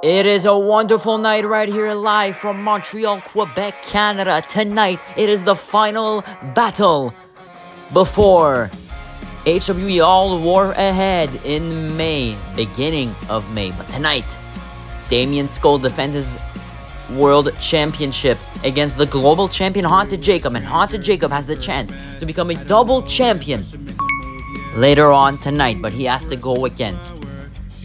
It is a wonderful night right here live from Montreal, Quebec, Canada. Tonight, it is the final battle before HWE All War Ahead in May, beginning of May. But tonight, Damien Skull defends his World Championship against the global champion Haunted Jacob, and Haunted Jacob has the chance to become a double champion later on tonight, but he has to go against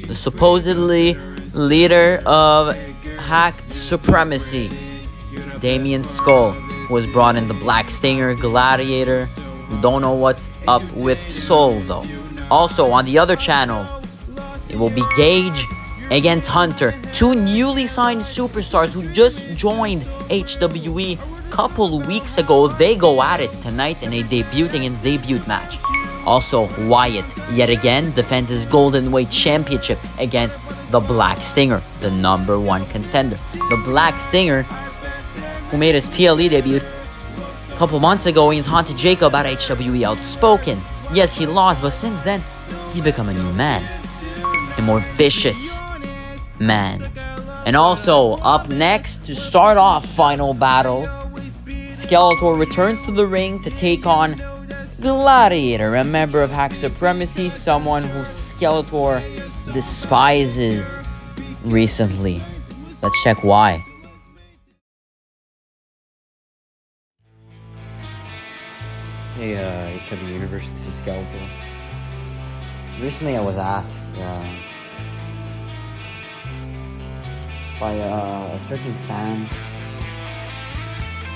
the supposedly leader of Hack Supremacy, Damien Skull, who was brought in the Black Stinger, Gladiator. We don't know what's up with Soul though. Also on the other channel, it will be Gage against Hunter, two newly signed superstars who just joined HWE a couple weeks ago. They go at it tonight in a debut match. Also, Wyatt, yet again, defends his Goldenweight championship against the Black Stinger, the #1 contender. The Black Stinger, who made his PLE debut a couple months ago against Haunted Jacob at HWE, outspoken. Yes, he lost, but since then, he's become a new man. A more vicious man. And also, up next, to start off final battle, Skeletor returns to the ring to take on Gladiator, a member of Hack Supremacy, someone who Skeletor despises recently. Let's check why. Hey, HW Universe, this is Skeletor. Recently I was asked by a certain fan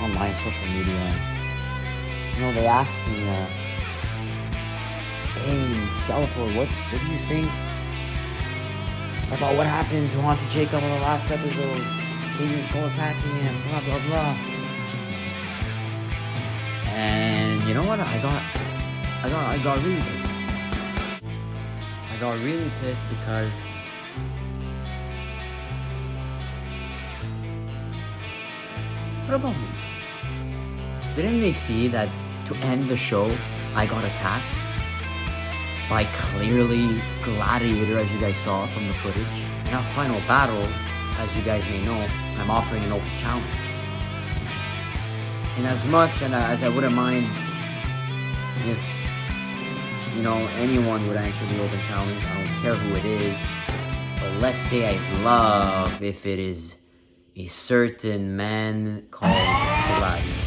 on my social media. You know, they asked me, hey, Skeletor, what do you think about what happened to Haunted Jacob in the last episode? Damien Skull attacking him, blah, blah, blah. And you know what? I got really pissed. I got really pissed because what about me? Didn't they see that to end the show, I got attacked by clearly Gladiator, as you guys saw from the footage? In our final battle, as you guys may know, I'm offering an open challenge. And as much as I wouldn't mind if, you know, anyone would answer the open challenge, I don't care who it is, but let's say I'd love if it is a certain man called Gladiator.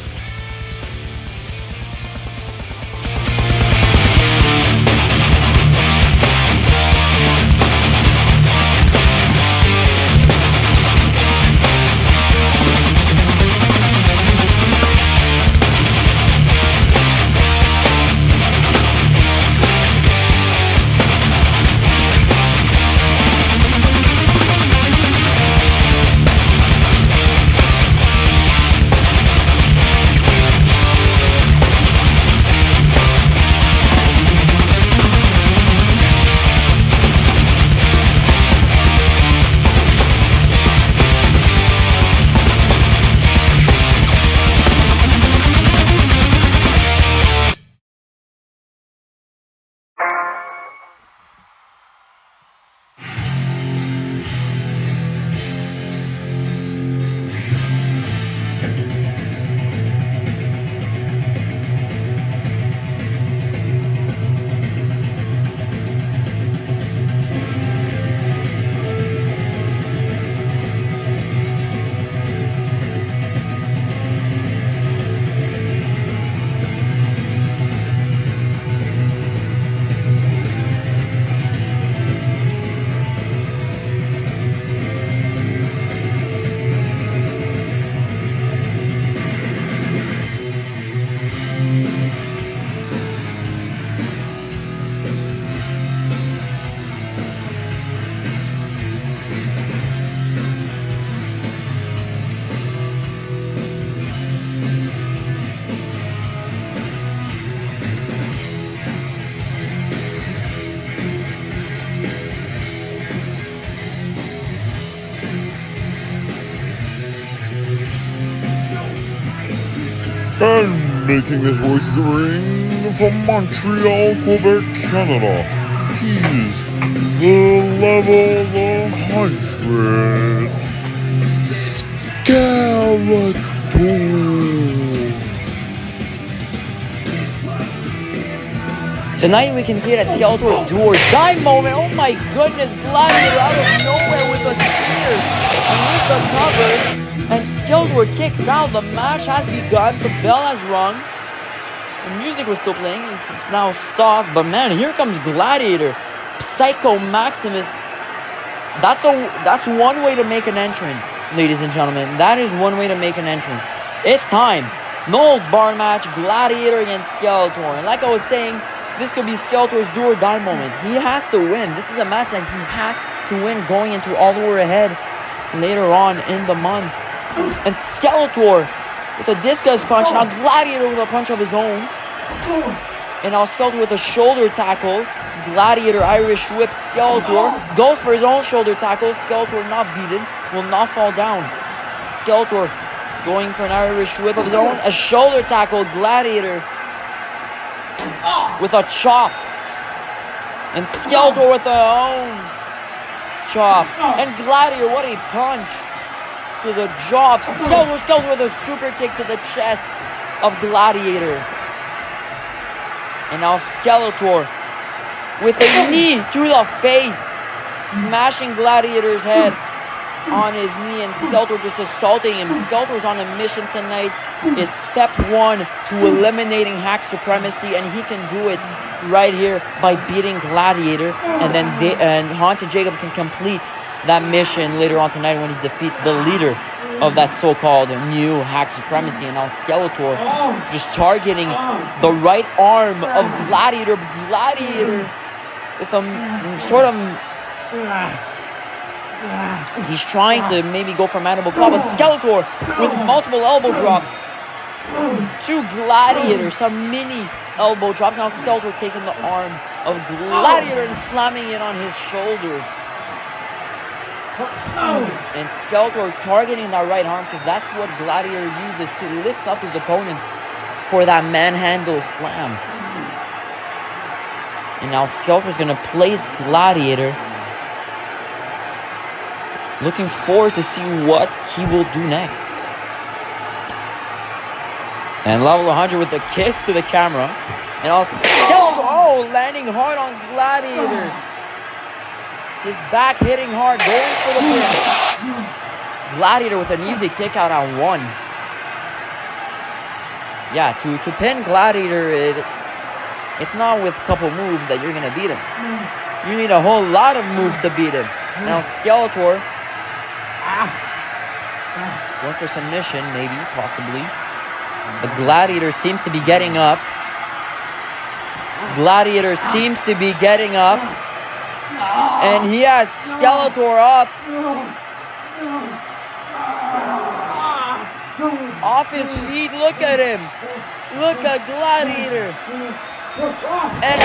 And making his way to the ring from Montreal, Quebec, Canada, he is the level 100 Skeletor. Tonight we can see that Skeletor's do or die moment. Oh my goodness, Gladiator out of nowhere with a spear and with the cover. And Skeletor kicks out. The match has begun. The bell has rung. The music was still playing. It's now stopped. But man, here comes Gladiator. Psycho Maximus. That's one way to make an entrance, ladies and gentlemen. That is one way to make an entrance. It's time. No holds barred match. Gladiator against Skeletor. And like I was saying, this could be Skeletor's do or die moment. He has to win. This is a match that he has to win going into All the Way Ahead later on in the month. And Skeletor with a discus punch. Now Gladiator with a punch of his own. And now Skeletor with a shoulder tackle. Gladiator Irish whip Skeletor. Goes for his own shoulder tackle. Skeletor not beaten. Will not fall down. Skeletor going for an Irish whip of his own. A shoulder tackle. Gladiator with a chop. And Skeletor with their own chop. And Gladiator, what a punch to the jaw of Skeletor. Skeletor with a super kick to the chest of Gladiator. And now Skeletor with a knee to the face, smashing Gladiator's head on his knee, and Skeletor just assaulting him. Skeletor's on a mission tonight. It's step one to eliminating hack supremacy, and he can do it right here by beating Gladiator, and then Haunted Jacob can complete that mission later on tonight when he defeats the leader of that so-called new hack supremacy. And now Skeletor just targeting the right arm of Gladiator. Gladiator with a sort of... He's trying to maybe go for mandible claw, but Skeletor with multiple elbow drops to Gladiator. Some mini elbow drops. Now Skeletor taking the arm of Gladiator and slamming it on his shoulder. And Skeletor targeting that right arm because that's what Gladiator uses to lift up his opponents for that manhandle slam. And now Skeletor's going to place Gladiator. Looking forward to see what he will do next. And level 100 with a kiss to the camera. And now Skeletor, landing hard on Gladiator. His back hitting hard, going for the win. Gladiator with an easy kick out on one. Yeah, to pin Gladiator, it's not with a couple moves that you're going to beat him. You need a whole lot of moves to beat him. Now Skeletor going for submission, maybe, possibly. But Gladiator seems to be getting up. Gladiator seems to be getting up. And he has Skeletor up. Off his feet, look at him. Look at Gladiator. And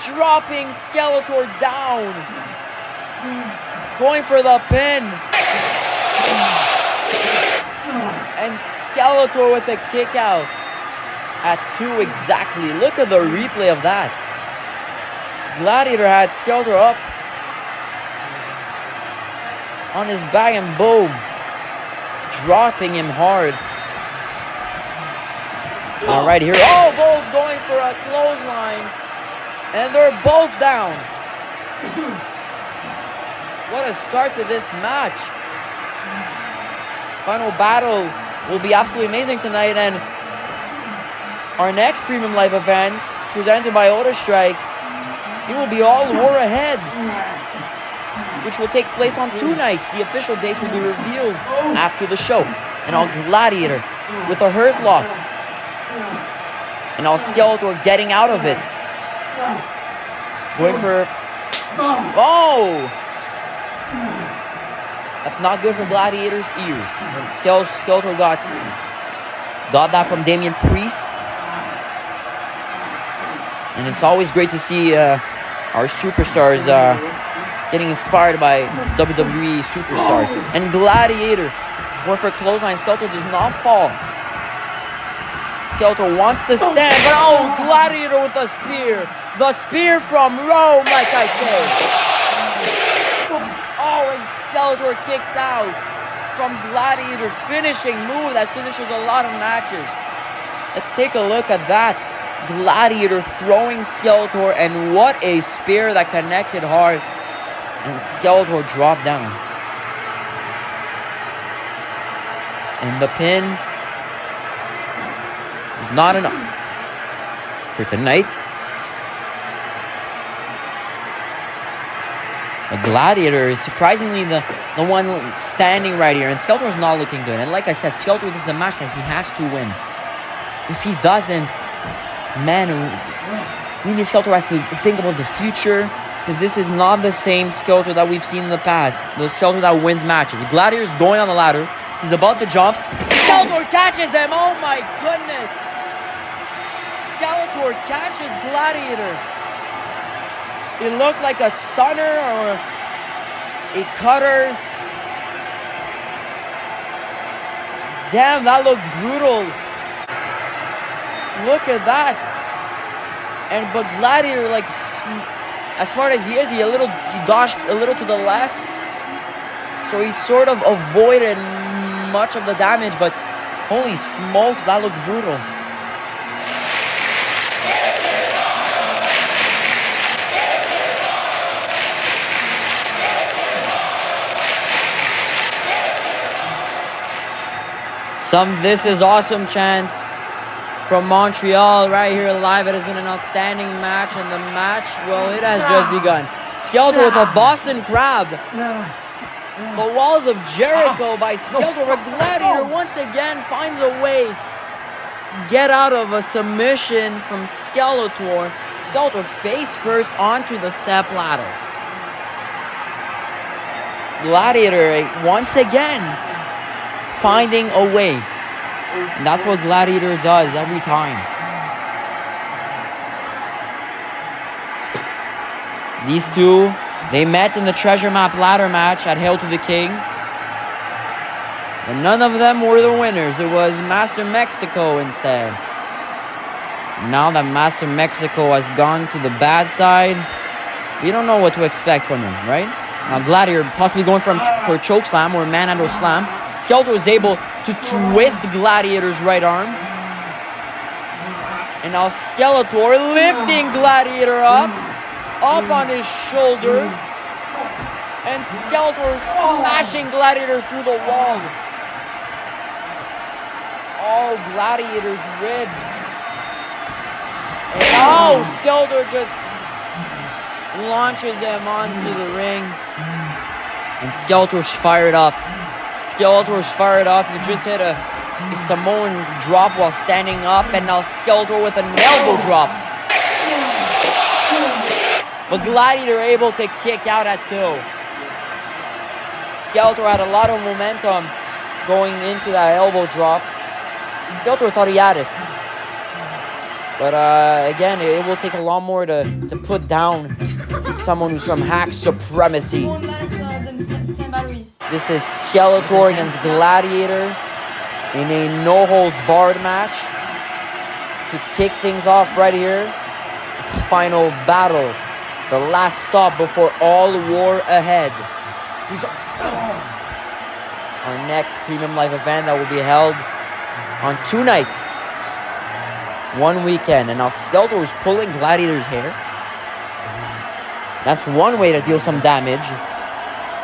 dropping Skeletor down. Going for the pin. And Skeletor with a kick out at 2 exactly. Look at the replay of that. Gladiator had Skeletor up on his back and boom, dropping him hard. Now right here, both going for a clothesline, and they're both down. What a start to this match. Final battle will be absolutely amazing tonight, and our next Premium Live event, presented by Oda Strike, it will be All War Ahead, which will take place on 2 nights. The official dates will be revealed after the show. And now Gladiator with a hurt lock. And now Skeletor getting out of it. Going for... That's not good for Gladiator's ears. And Skeletor got that from Damien Priest. And it's always great to see our superstars getting inspired by WWE superstars. And Gladiator going for a clothesline. Skeletor does not fall. Skeletor wants to stand, but Gladiator with a spear The spear from Rome, like I say. Oh, and Skeletor kicks out from Gladiator's finishing move that finishes a lot of matches. Let's take a look at that. Gladiator throwing Skeletor, and what a spear that connected hard. And Skeletor dropped down. And the pin is not enough for tonight. The Gladiator is surprisingly the one standing right here. And Skeletor's not looking good. And like I said, Skeletor, this is a match that he has to win. If he doesn't, man, maybe Skeletor has to think about the future. Because this is not the same Skeletor that we've seen in the past. The Skeletor that wins matches. The Gladiator's going on the ladder. He's about to jump. Skeletor catches him! Oh my goodness! Skeletor catches Gladiator. It looked like a stunner or a cutter. Damn, that looked brutal. Look at that. But Gladiator, like, as smart as he is, he dodged a little to the left. So he sort of avoided much of the damage, but holy smokes, that looked brutal. Some This Is Awesome chants from Montreal right here live. It has been an outstanding match, and the match, well, it has just begun. Skeletor with a Boston Crab. The Walls of Jericho by Skeletor. But Gladiator once again finds a way get out of a submission from Skeletor. Skeletor face first onto the step ladder. Gladiator once again finding a way. And that's what Gladiator does every time. These two, they met in the treasure map ladder match at Hail to the King. But none of them were the winners. It was Master Mexico instead. Now that Master Mexico has gone to the bad side, we don't know what to expect from him, right? Now Gladiator possibly going for a choke slam or a manhandle slam. Skeletor was able to twist Gladiator's right arm. And now Skeletor lifting Gladiator up on his shoulders. And Skeletor smashing Gladiator through the wall. Oh, Gladiator's ribs. And Skeletor just launches him onto the ring. And Skeletor's fired up. Skeletor's fired up. He just hit a Samoan drop while standing up. And now Skeletor with an elbow drop. But Gladiator able to kick out at 2. Skeletor had a lot of momentum going into that elbow drop. Skeletor thought he had it. But again, it will take a lot more to put down someone who's from Hack Supremacy. This is Skeletor against Gladiator in a no-holds-barred match. To kick things off right here, final battle. The last stop before All War Ahead. Our next Premium Live event that will be held on 2 nights. 1 weekend. And now Skeletor is pulling Gladiator's hair. That's one way to deal some damage.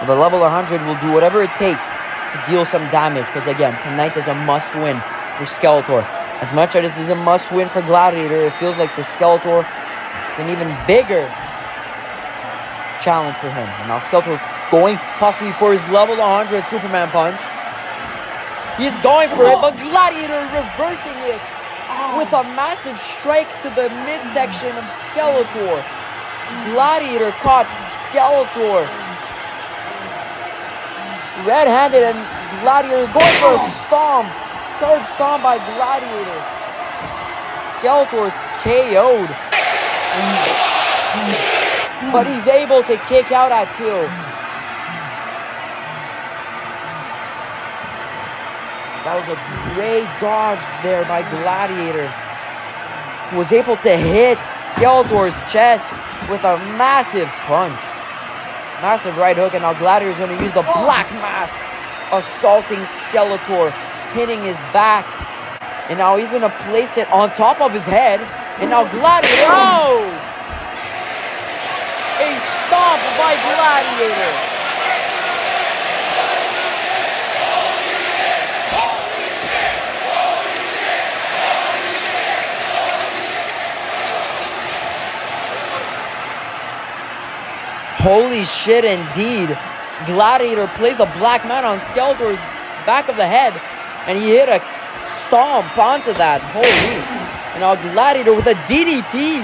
The level 100 will do whatever it takes to deal some damage. Because again, tonight is a must-win for Skeletor. As much as this is a must-win for Gladiator, it feels like for Skeletor, it's an even bigger challenge for him. And now Skeletor going possibly for his level 100 Superman punch. He's going for it, but Gladiator reversing it with a massive strike to the midsection of Skeletor. Gladiator caught Skeletor red-handed, and Gladiator going for a stomp. Curb stomp by Gladiator. Skeletor's KO'd. But he's able to kick out at 2. That was a great dodge there by Gladiator. He was able to hit Skeletor's chest with a massive punch. Massive right hook, and now Gladiator's going to use the black mat, assaulting Skeletor, hitting his back. And now he's going to place it on top of his head. And now Gladiator, oh! A stomp by Gladiator. Holy shit, indeed. Gladiator plays a black mat on Skeletor's back of the head, and he hit a stomp onto that. Holy. And now Gladiator with a DDT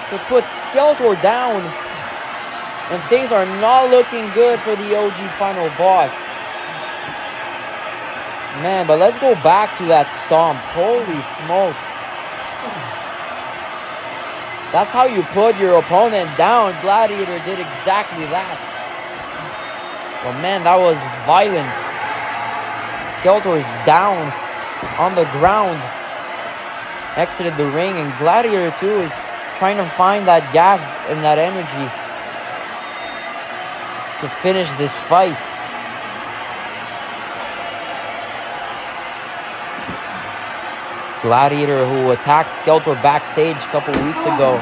to put Skeletor down. And things are not looking good for the OG final boss. Man, but let's go back to that stomp. Holy smokes. That's how you put your opponent down. Gladiator did exactly that. But man, that was violent. Skeletor is down on the ground. Exited the ring, and Gladiator too is trying to find that gas and that energy to finish this fight. Gladiator, who attacked Skeletor backstage a couple weeks ago,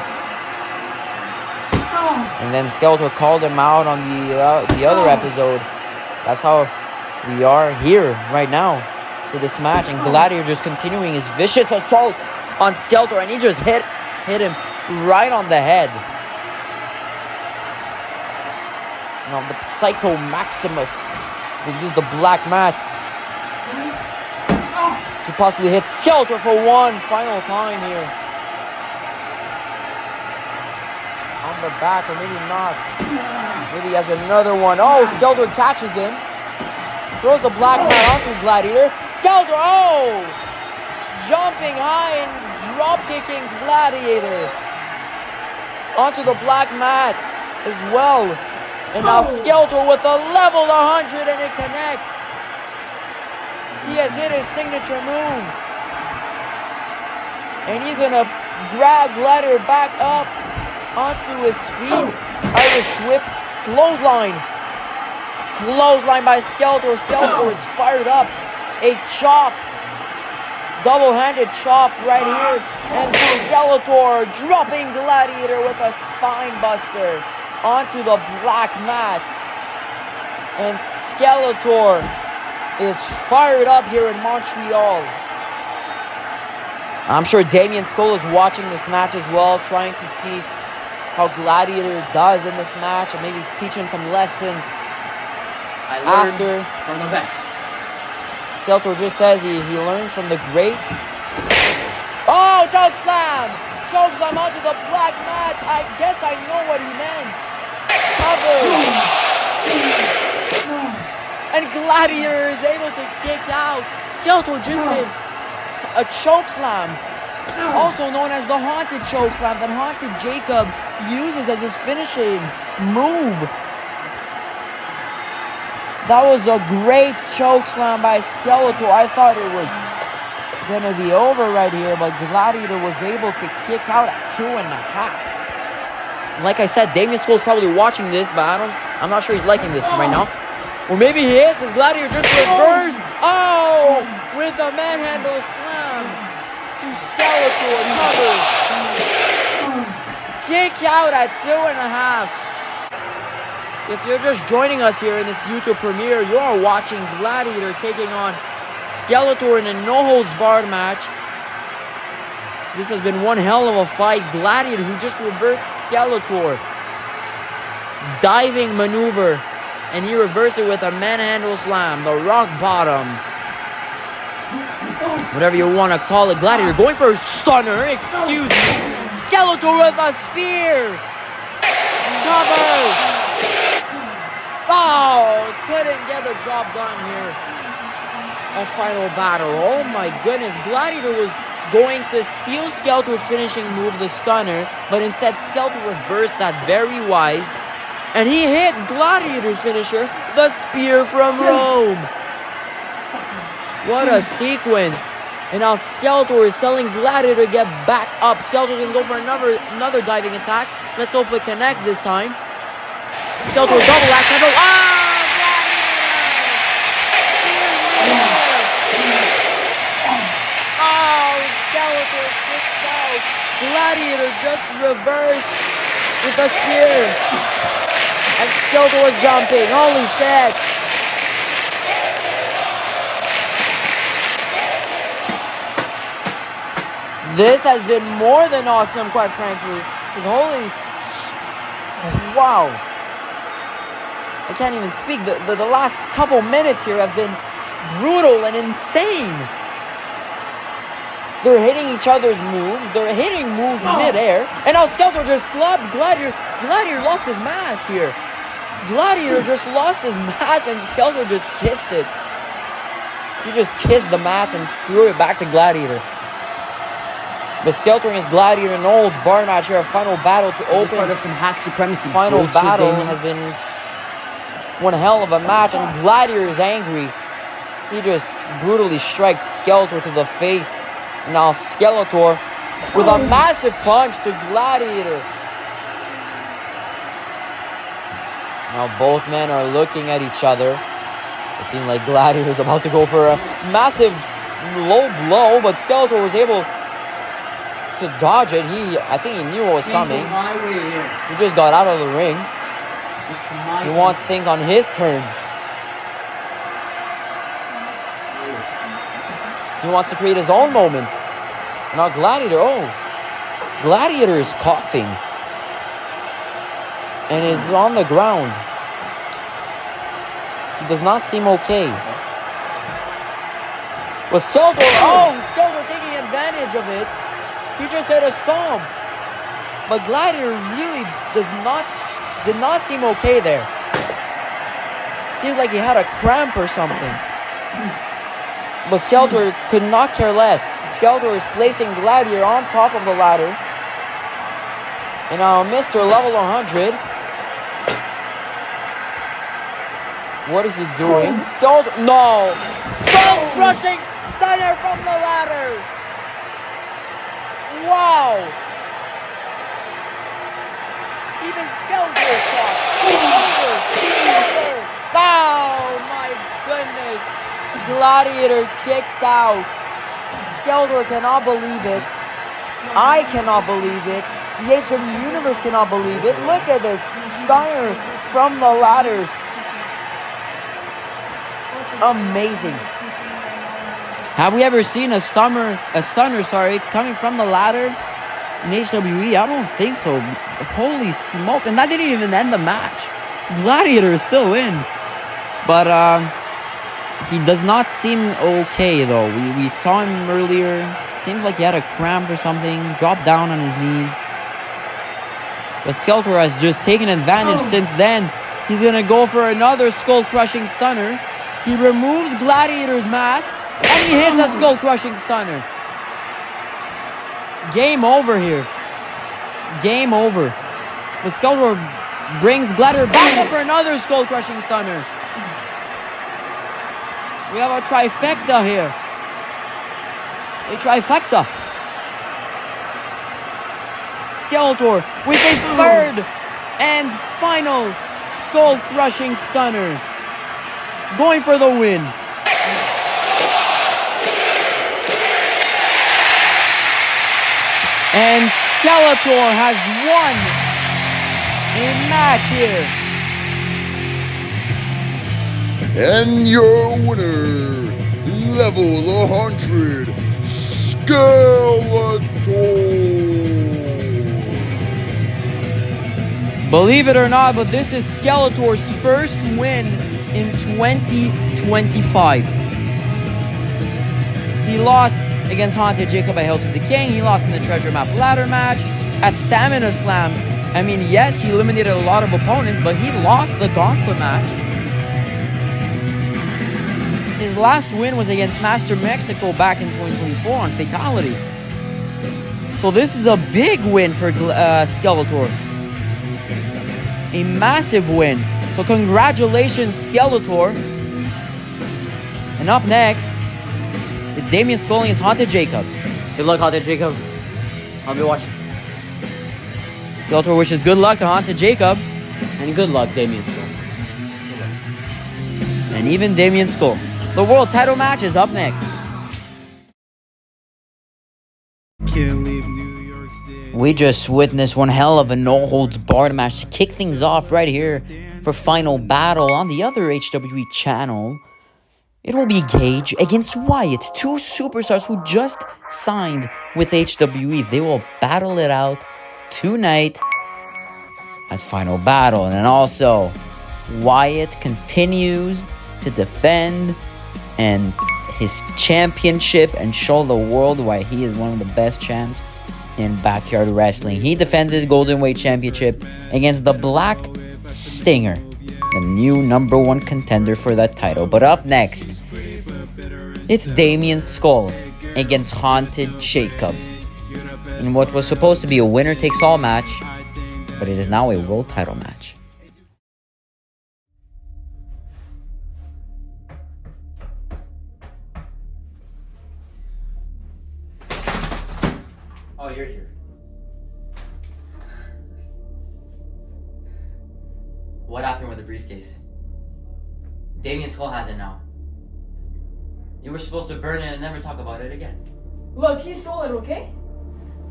and then Skeletor called him out on the other episode. That's how we are here right now for this match, and Gladiator just continuing his vicious assault on Skeletor, and he just hit him right on the head. Now the Psycho Maximus will use the black mat to possibly hit Skeletor for one final time here. On the back, or maybe not. Maybe he has another one. Oh, Skeletor catches him. Throws the black mat onto Gladiator. Skeletor, oh! Jumping high and drop-kicking Gladiator onto the black mat as well. And now Skeletor with a level 100, and it connects. He has hit his signature move. And he's going to grab Gladiator back up onto his feet. Irish whip. Clothesline. Clothesline by Skeletor. Skeletor is fired up. A chop. Double-handed chop right here. And Skeletor dropping Gladiator with a spine buster onto the black mat. And Skeletor is fired up here in Montreal. I'm sure Damien Skull is watching this match as well, trying to see how Gladiator does in this match and maybe teach him some lessons. I learned after from the best. Skeletor just says he learns from the greats. Oh, choke slam! Choke slam onto the black mat. I guess I know what he meant. Cover. And Gladiator is able to kick out. Skeletor just hit a choke slam, also known as the Haunted Choke Slam, that Haunted Jacob uses as his finishing move. That was a great choke slam by Skeletor. I thought it was gonna be over right here, but Gladiator was able to kick out at 2.5. Like I said, Damien Skull is probably watching this, but I'm not sure he's liking this right now. Or maybe he is, as Gladiator just reversed. Oh! With a manhandle slam to Skeletor. Cover. Kick out at 2.5. If you're just joining us here in this YouTube premiere, you are watching Gladiator taking on Skeletor in a no-holds-barred match. This has been one hell of a fight. Gladiator, who just reversed Skeletor. Diving maneuver. And he reversed it with a manhandle slam, the rock bottom. Whatever you want to call it. Gladiator going for a stunner, excuse me. Skeletor with a spear. Cover. Oh, couldn't get the job done here. A final battle. Oh my goodness. Gladiator was going to steal Skeletor's finishing move, the stunner. But instead, Skeletor reversed that very wise. And he hit Gladiator's finisher, the Spear from Rome. What a sequence. And now Skeletor is telling Gladiator to get back up. Skeletor's gonna go for another diving attack. Let's hope it connects this time. Skeletor double axe handle. Oh, Skeletor kicks out. Gladiator just reversed with a spear. And Skeletor was jumping. Holy shit. This has been more than awesome, quite frankly. Wow. I can't even speak. The last couple minutes here have been brutal and insane. They're hitting each other's moves. They're hitting moves mid-air. And now Skeletor just slapped Gladiator. Gladiator lost his mask here. Gladiator just lost his mask and Skeletor just kissed it. He just kissed the mask and threw it back to Gladiator. But Skeletor against Gladiator, no holds barred match here. A final battle to open. Part of some hack supremacy. Final battle has been one hell of a match, and Gladiator is angry. He just brutally strikes Skeletor to the face. Now Skeletor with a massive punch to Gladiator. Now both men are looking at each other. It seemed like Gladiator is about to go for a massive low blow, but Skeletor was able to dodge it. I think he knew what was coming. He just got out of the ring. He wants things on his terms. He wants to create his own moments. Now Gladiator, Gladiator is coughing and is on the ground. He does not seem okay. But Skeletor, Skeletor taking advantage of it. He just hit a stomp. But Gladiator really did not seem okay there. Seems like he had a cramp or something. But Skeletor could not care less. Skeletor is placing Gladiator on top of the ladder. And now Mr. Level 100. What is he doing? Skeletor, no! Skull crushing stunner from the ladder! Wow! Even Skeletor is shocked. Skeletor! Oh my goodness! Gladiator kicks out. Skeletor cannot believe it. I cannot believe it. The HWE Universe cannot believe it. Look at this stunner from the ladder. Amazing. Have we ever seen a stunner, coming from the ladder in HWE? I don't think so. Holy smoke. And that didn't even end the match. Gladiator is still in. But he does not seem okay though. We saw him earlier. Seemed like he had a cramp or something. Dropped down on his knees. But Skeletor has just taken advantage since then. He's going to go for another skull-crushing stunner. He removes Gladiator's mask. And he hits a skull-crushing stunner. Game over here. Game over. But Skeletor brings Gladiator back up for another skull-crushing stunner. We have a trifecta here. A trifecta. Skeletor with a third and final skull-crushing stunner. Going for the win. And Skeletor has won a match here. And your winner, level 100, Skeletor. Believe it or not, but this is Skeletor's first win in 2025. He lost against Haunted Jacob at Hail to the King. He lost in the Treasure Map ladder match. At Stamina Slam, I mean, yes, he eliminated a lot of opponents, but he lost the Gauntlet match. His last win was against Master Mexico back in 2024 on Fatality. So this is a big win for Skeletor. A massive win. So congratulations, Skeletor. And up next, It's Damien Skull against Haunted Jacob. Good luck, Haunted Jacob. I'll be watching. Skeletor wishes good luck to Haunted Jacob. And good luck, Damien Skull. And even Damien Skull. The world title match is up next. We just witnessed one hell of a no-holds-barred match to kick things off right here for Final Battle on the other HWE channel. It will be Gage against Wyatt, two superstars who just signed with HWE. They will battle it out tonight at Final Battle. And also, Wyatt continues to defend and his championship and show the world why he is one of the best champs in backyard wrestling. He defends his Goldenweight championship against the Black Stinger, the new #1 contender for that title. But up next, it's Damien Skull against Haunted Jacob in what was supposed to be a winner-takes-all match, but it is now a world title match. Oh, you're here. What happened with the briefcase? Damien Skull has it now. You were supposed to burn it and never talk about it again. Look, he stole it, okay?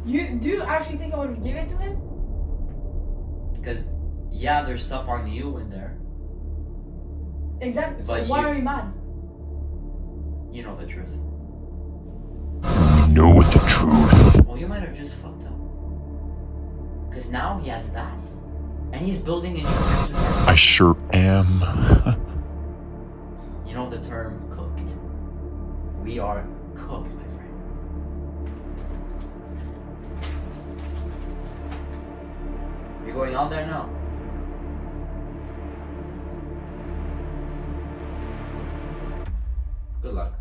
Do you actually think I would have given it to him? Because, yeah, there's stuff on you in there. Exactly. So But why you- are you mad? You know the truth. We know the truth. Well, you might have just fucked up. Because now he has that. And he's building a new person. I sure am. You know the term cooked. We are cooked, my friend. You're going out there now. Good luck.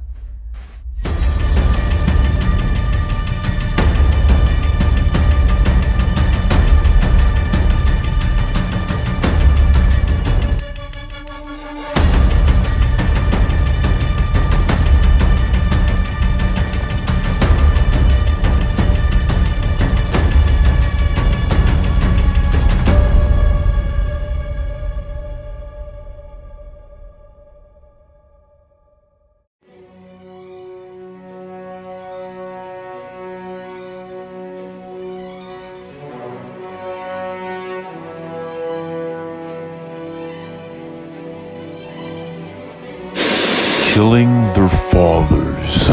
Killing their fathers.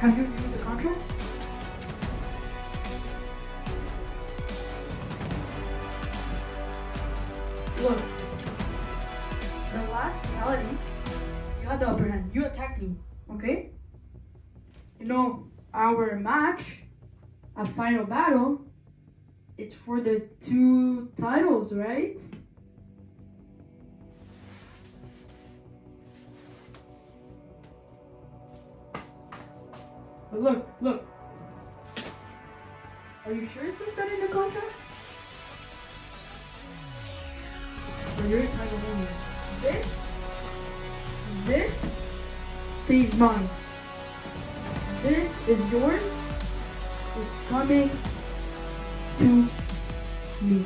Have you reviewed the contract? Look, the last reality, you had the upper hand. You attacked me, okay? You know, our match, a final battle, it's for the 2 titles, right? But look. Are you sure it says that in the contract? For your title only. This stays mine. This is yours. It's coming to me.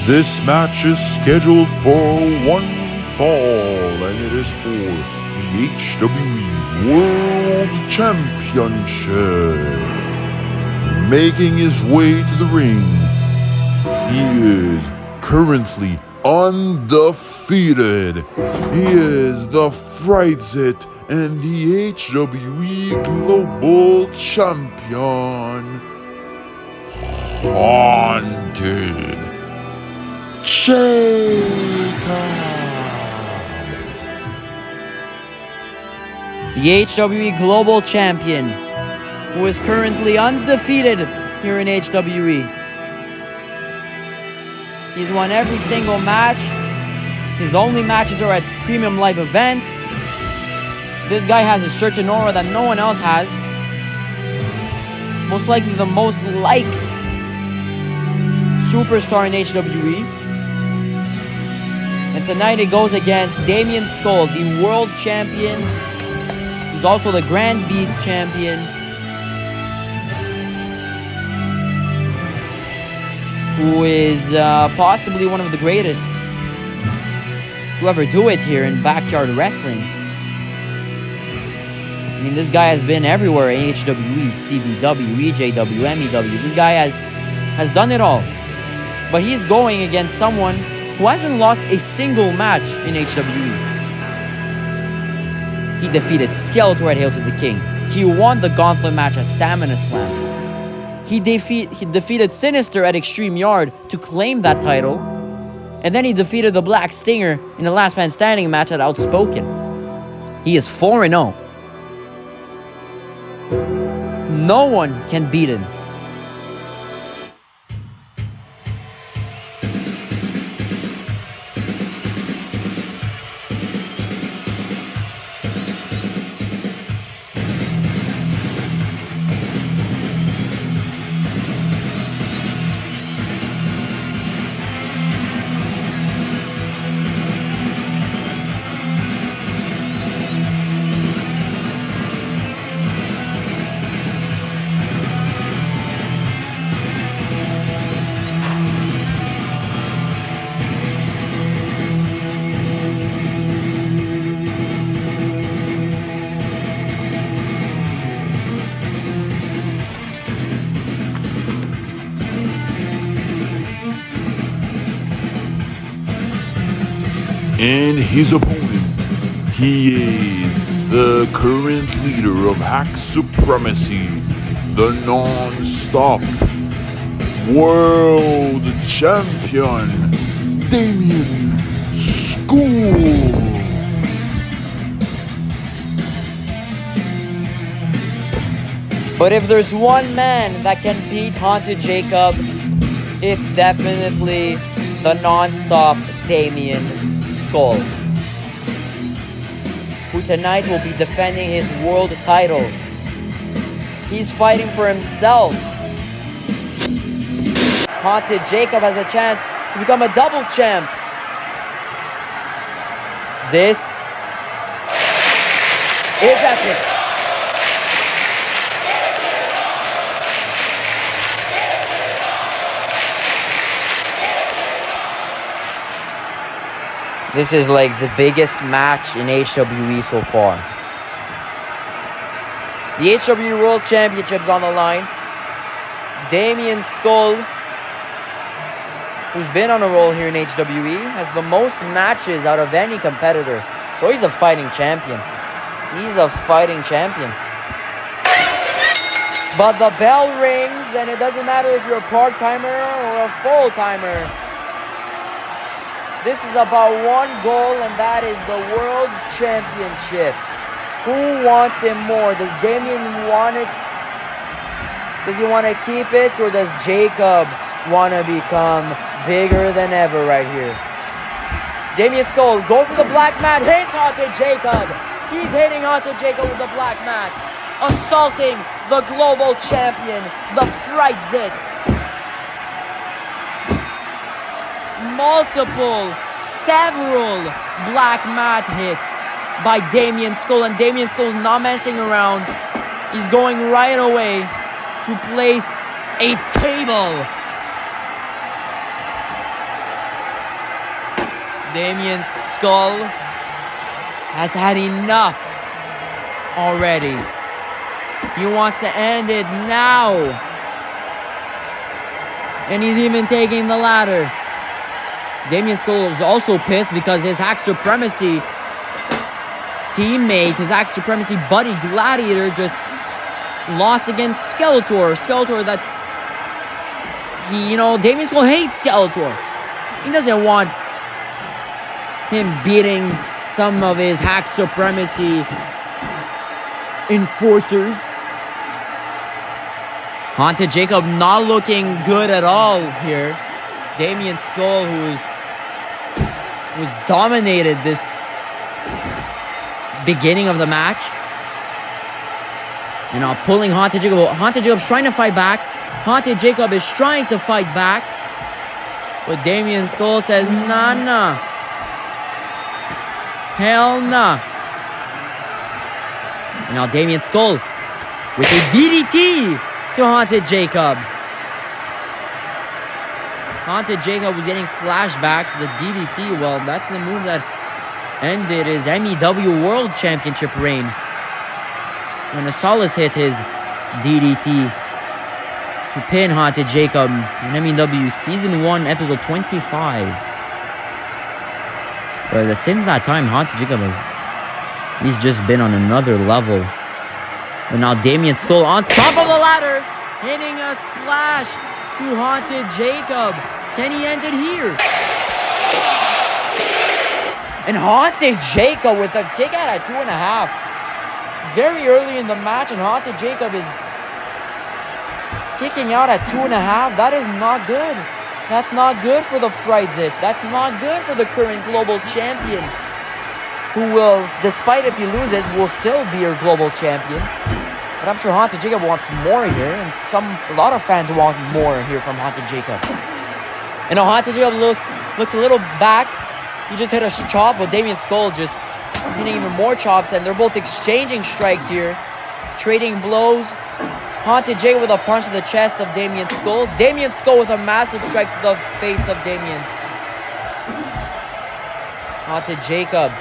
This match is scheduled for one fall, and it is for the HWE World Championship. Making his way to the ring, he is currently undefeated. He is the Frightzit and the HWE Global Champion, Haunted Jacob. The HWE Global Champion, who is currently undefeated here in HWE. He's won every single match. His only matches are at premium live events. This guy has a certain aura that no one else has. Most likely the most liked superstar in HWE. And tonight it goes against Damien Skull, the world champion, who's also the Grand Beast champion, who is possibly one of the greatest to ever do it here in backyard wrestling. I mean, this guy has been everywhere in HWE, CBW, EJW, MEW. This guy has done it all. But he's going against someone who hasn't lost a single match in HWE. He defeated Skeletor at Hail to the King. He won the gauntlet match at Stamina Slam. He defeated Sinister at Extreme Yard to claim that title. And then he defeated the Black Stinger in the Last Man Standing match at Outspoken. He is 4-0. No one can beat him. And his opponent, he is the current leader of Hack Supremacy, the non-stop world champion, Damien Skull. But if there's one man that can beat Haunted Jacob, it's definitely the non-stop Damien Skull, who tonight will be defending his world title. He's fighting for himself. Haunted Jacob has a chance to become a double champ. This is epic. This is like the biggest match in HWE so far. The HWE World Championship is on the line. Damien Skull, who's been on a roll here in HWE, has the most matches out of any competitor. So he's a fighting champion. He's a fighting champion. But the bell rings, and it doesn't matter if you're a part-timer or a full-timer. This is about one goal, and that is the World Championship. Who wants him more? Does Damien want it? Does he want to keep it, or does Jacob want to become bigger than ever right here? Damien Skull goes for the black mat, hits Haunted Jacob. He's hitting Haunted Jacob with the black mat, assaulting the global champion, the Frightzit. Several black mat hits by Damien Skull, and Damien Skull's not messing around. He's going right away to place a table. Damien Skull has had enough already. He wants to end it now. And he's even taking the ladder. Damien Skull is also pissed because his Hack Supremacy teammate, his Hack Supremacy buddy Gladiator just lost against Skeletor. Skeletor that Damien Skull hates Skeletor. He doesn't want him beating some of his Hack Supremacy enforcers. Haunted Jacob not looking good at all here. Damien Skull, who was dominated this beginning of the match. Pulling Haunted Jacob. Haunted Jacob's trying to fight back. Haunted Jacob is trying to fight back. But Damien Skull says, nah. Hell nah. Now Damien Skull with a DDT to Haunted Jacob. Haunted Jacob was getting flashbacks. The DDT, well, that's the move that ended his MEW World Championship reign. When Asalas hit his DDT to pin Haunted Jacob in MEW Season 1, Episode 25. But since that time, Haunted Jacob he's just been on another level. But now Damien Skull on top of the ladder, hitting a splash to Haunted Jacob. Can he end it here? And Haunted Jacob with a kick out at 2.5. Very early in the match, and Haunted Jacob is kicking out at 2.5. That is not good. That's not good for the Frightzit. That's not good for the current global champion, who will, despite if he loses, will still be your global champion. But I'm sure Haunted Jacob wants more here, and a lot of fans want more here from Haunted Jacob. And Haunted Jacob looked a little back. He just hit a chop, with Damien Skull just hitting even more chops, and they're both exchanging strikes here, trading blows. Haunted Jacob with a punch to the chest of Damien Skull. Damien Skull with a massive strike to the face of Damien. Haunted Jacob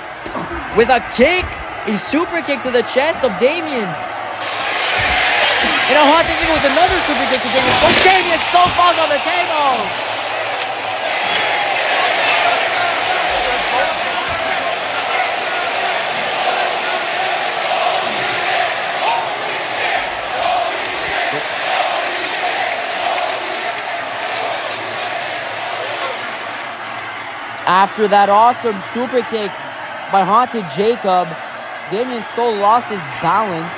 with a kick, a super kick to the chest of Damien. And Haunted Jacob with another super kick to Damien Skull. Damien Skull falls on the table. After that awesome super kick by Haunted Jacob, Damien Skull lost his balance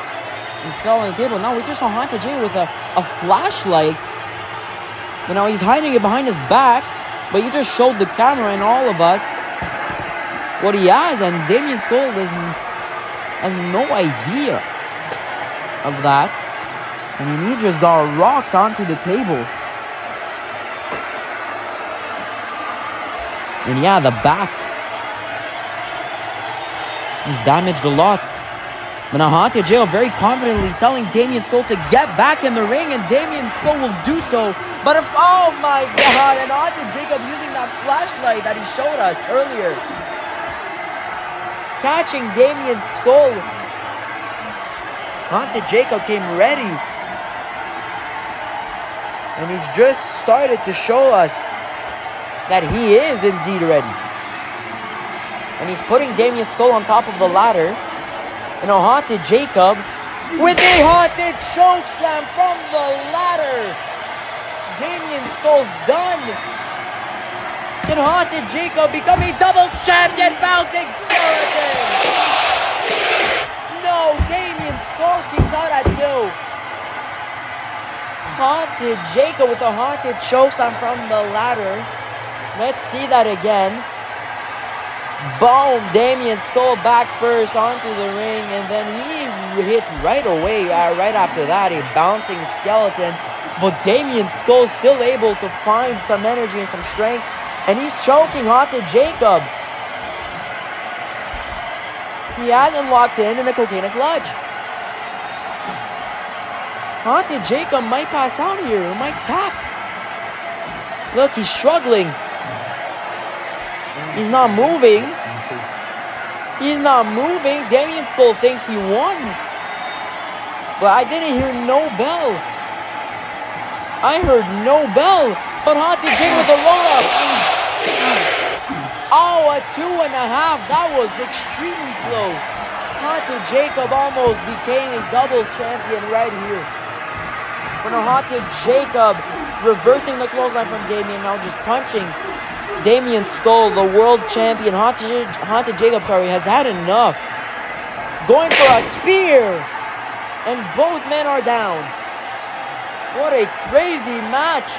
and fell on the table. Now we just saw Haunted Jacob with a flashlight. But now he's hiding it behind his back, but he just showed the camera and all of us what he has, and Damien Skull has no idea of that. I mean, he just got rocked onto the table. And yeah, the back is damaged a lot. But now Haunted Jacob very confidently telling Damien Skull to get back in the ring, and Damien Skull will do so. But oh my god, and Haunted Jacob using that flashlight that he showed us earlier. Catching Damien Skull. Haunted Jacob came ready. And he's just started to show us that he is indeed ready. And he's putting Damien Skull on top of the ladder. And a Haunted Jacob with a haunted choke slam from the ladder. Damien Skull's done. Can Haunted Jacob become a double champion bouncing skeleton? No, Damien Skull kicks out at 2. Haunted Jacob with a haunted choke slam from the ladder. Let's see that again. Boom! Damien Skull back first onto the ring, and then he hit right away, right after that, a bouncing skeleton. But Damien Skull still able to find some energy and some strength, and he's choking Haunted Jacob. He hasn't locked in a cocaine clutch. Haunted Jacob might pass out here, or might tap. Look, he's struggling. He's not moving. He's not moving. Damien Skull thinks he won. But I didn't hear no bell. I heard no bell. But Haunted Jake with a roll-up. Oh, a 2.5. That was extremely close. Haunted Jacob almost became a double champion right here. But now Haunted Jacob reversing the clothesline from Damien, now just punching Damien Skull, the world champion. Haunted Jacob, has had enough. Going for a spear. And both men are down. What a crazy match.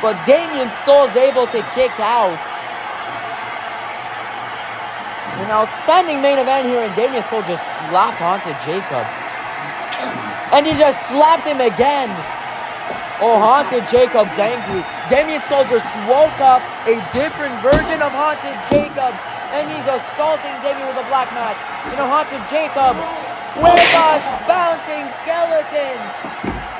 But Damien Skull is able to kick out. An outstanding main event here, and Damien Skull just slapped Haunted Jacob. And he just slapped him again. Oh, Haunted Jacob's angry. Damien Skull just woke up a different version of Haunted Jacob, and he's assaulting Damien with a black mat. Haunted Jacob with a bouncing skeleton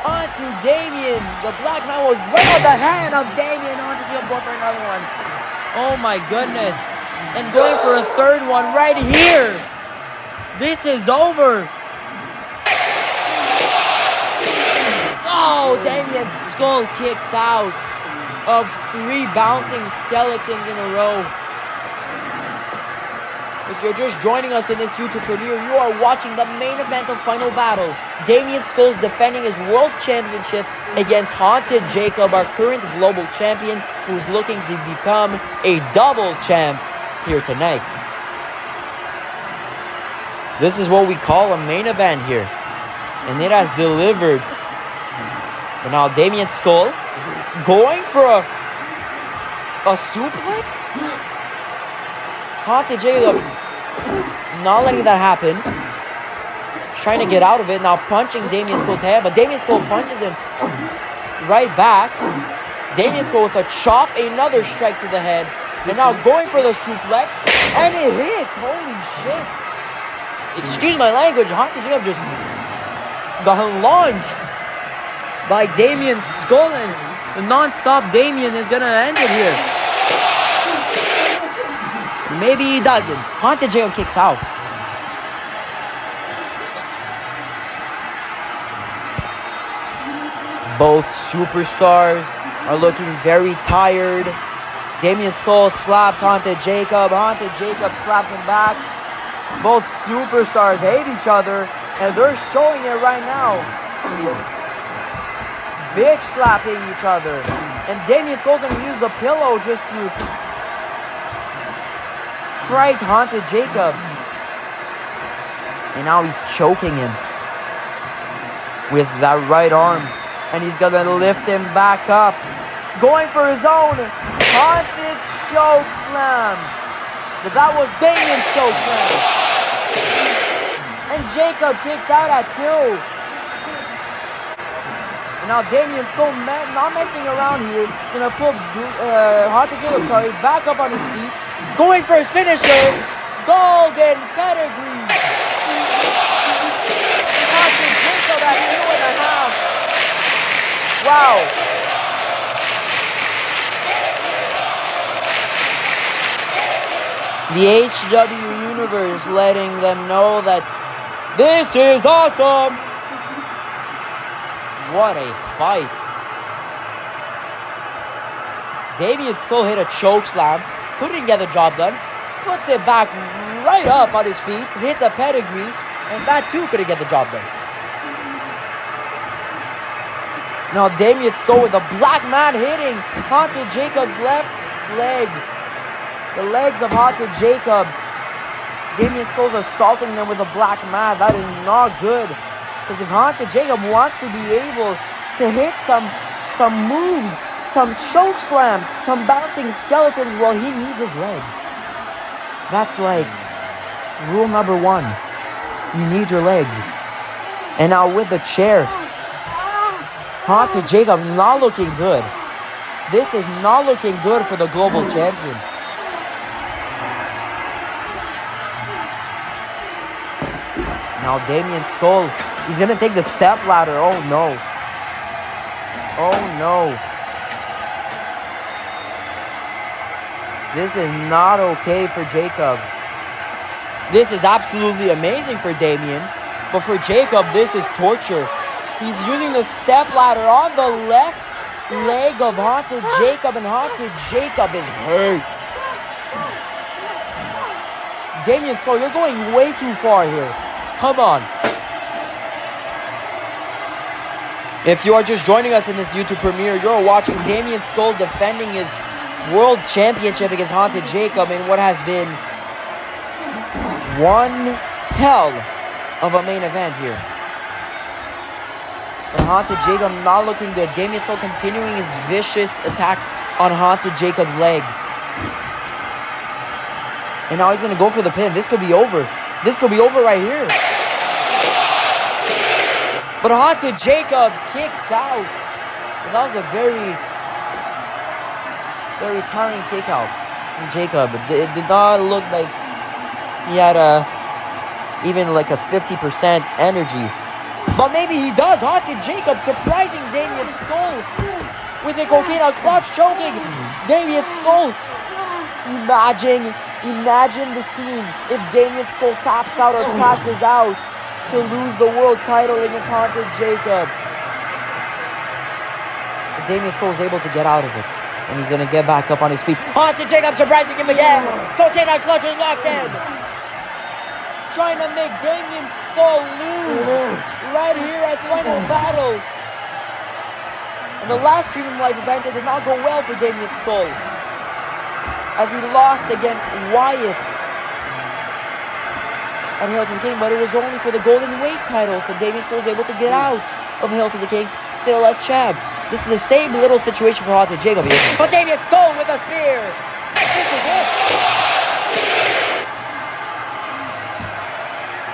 onto Damien. The black mat was right on the head of Damien. Haunted Jacob going for another one. Oh my goodness. And going for a third one right here. This is over. Oh, Damien Skull kicks out of 3 bouncing skeletons in a row. If you're just joining us in this YouTube premiere, you are watching the main event of Final Battle. Damien Skull's defending his world championship against Haunted Jacob, our current global champion, who's looking to become a double champ here tonight. This is what we call a main event here, and it has delivered. But now Damien Skull going for a suplex. Haunted Jacob not letting that happen. He's trying to get out of it, now punching Damien Skull's head, but Damien Skull punches him right back. Damien Skull with a chop, another strike to the head. And now going for the suplex, and it hits. Holy shit. Excuse my language. Haunted Jacob just got launched by Damien Skull, and the non-stop Damien is going to end it here. Maybe he doesn't. Haunted Jacob kicks out. Both superstars are looking very tired. Damien Skull slaps Haunted Jacob. Haunted Jacob slaps him back. Both superstars hate each other, and they're showing it right now. Bitch slapping each other. And Damien Skull's going to use the pillow just to fright Haunted Jacob. And now he's choking him with that right arm. And he's going to lift him back up. Going for his own Haunted Choke Slam. But that was Damien's Choke Slam. And Jacob kicks out at 2. And now Damien Skull not messing around here. Gonna put Haunted Jacob, back up on his feet. Going for his finisher. Golden Pedigree. Haunted Jacob at 2.5. Wow. The HWE Universe letting them know that this is awesome. What a fight. Damien Skull hit a choke slam. Couldn't get the job done. Puts it back right up on his feet. Hits a pedigree. And that too couldn't get the job done. Now Damien Skull with a black mat hitting Haunted Jacob's left leg. The legs of Haunted Jacob. Damien Skull's assaulting them with a black mat. That is not good. Because if Haunted Jacob wants to be able to hit some moves, some choke slams, some bouncing skeletons, well, he needs his legs. That's like rule number 1. You need your legs. And now with the chair, Haunted Jacob not looking good. This is not looking good for the global champion. Now Damien Skull, he's going to take the step ladder. Oh no. Oh no. This is not okay for Jacob. This is absolutely amazing for Damien. But for Jacob, this is torture. He's using the step ladder on the left leg of Haunted Jacob, and Haunted Jacob is hurt. Damien Skull, you're going way too far here. Come on. If you are just joining us in this YouTube premiere, you're watching Damien Skull defending his World Championship against Haunted Jacob in what has been one hell of a main event here. But Haunted Jacob not looking good. Damien Skull continuing his vicious attack on Haunted Jacob's leg. And now he's going to go for the pin. This could be over. This could be over right here. But Haunted Jacob kicks out. And that was a very telling kick out from Jacob. It did not look like he had even like a 50% energy. But maybe he does. Haunted Jacob surprising Damien Skull with a cocaine out clutch choking. Damien Skull. Imagine the scenes if Damien Skull taps out or passes out to lose the world title against Haunted Jacob. But Damien Skull is able to get out of it. And he's going to get back up on his feet. Haunted Jacob surprising him again. Cocaine out clutch is locked in. Trying to make Damien Skull lose right here at Final Battle. And the last Premium Life event, it did not go well for Damien Skull, as he lost against Wyatt at Hail to the King, but it was only for the Goldenweight title, so Damien Skull was able to get out of Hail to the King, still as champ. This is the same little situation for Haunted Jacob here, but Damien Skull with a spear. This is it.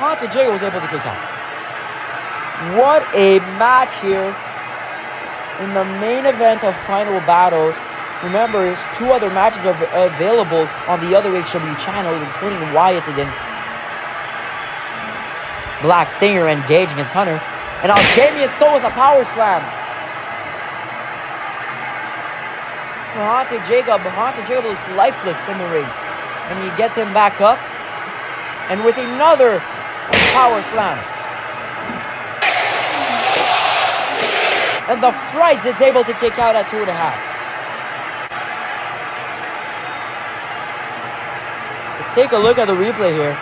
Haunted Jacob was able to kick out. What a match here in the main event of Final Battle. Remember, 2 other matches are available on the other HWE channel, including Wyatt against Black Stinger and Gage against Hunter. And now Damien Skull with a power slam. To Haunted Jacob. Haunted Jacob looks lifeless in the ring. And he gets him back up. And with another power slam. And the Frights it's able to kick out at 2.5. Let's take a look at the replay here.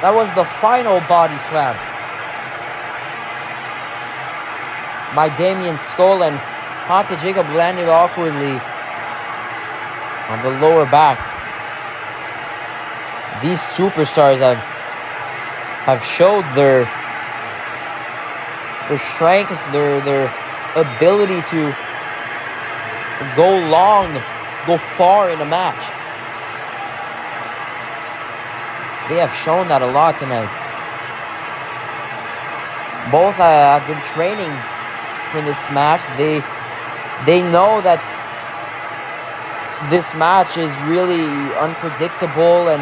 That was the final body slam by Damien Skull, and Haunted Jacob landed awkwardly on the lower back. These superstars have showed their strengths, their ability to go long, go far in a match. They have shown that a lot tonight. Both have been training for this match. They know that this match is really unpredictable, and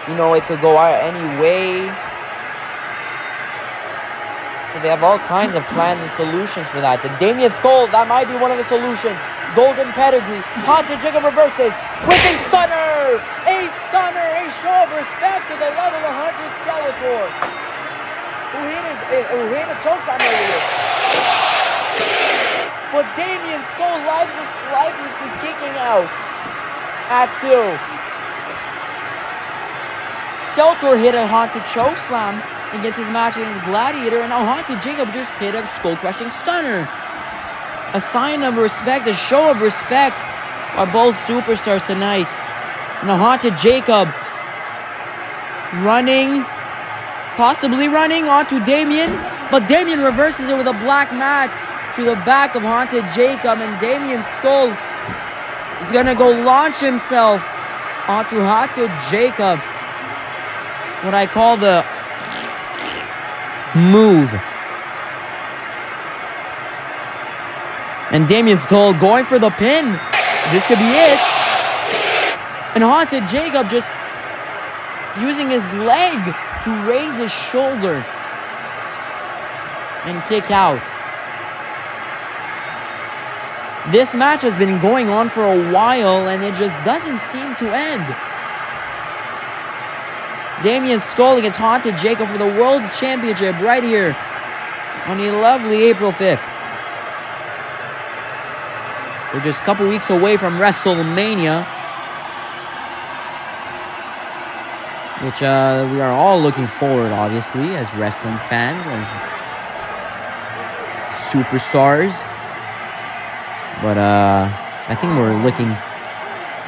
it could go any way. So they have all kinds of plans and solutions for that. The Damien Skull, that might be one of the solutions. Golden pedigree. Haunted Jacob reverses with a stunner! A stunner! A show of respect to the level 100 Skeletor, who hit a chokeslam earlier. But Damien Skull lifelessly kicking out at 2. Skeletor hit a Haunted chokeslam against his match against Gladiator, and now Haunted Jacob just hit a skull-crushing stunner. A sign of respect, a show of respect by both superstars tonight. Now Haunted Jacob possibly running onto Damien, but Damien reverses it with a black mat to the back of Haunted Jacob, and Damien Skull is gonna go launch himself onto Haunted Jacob. What I call the move. And Damien Skull going for the pin. This could be it. And Haunted Jacob just using his leg to raise his shoulder and kick out. This match has been going on for a while and it just doesn't seem to end. Damien Skull against Haunted Jacob for the World Championship right here on a lovely April 5th. We're just a couple weeks away from WrestleMania, which we are all looking forward, obviously, as wrestling fans, as superstars. But I think we're looking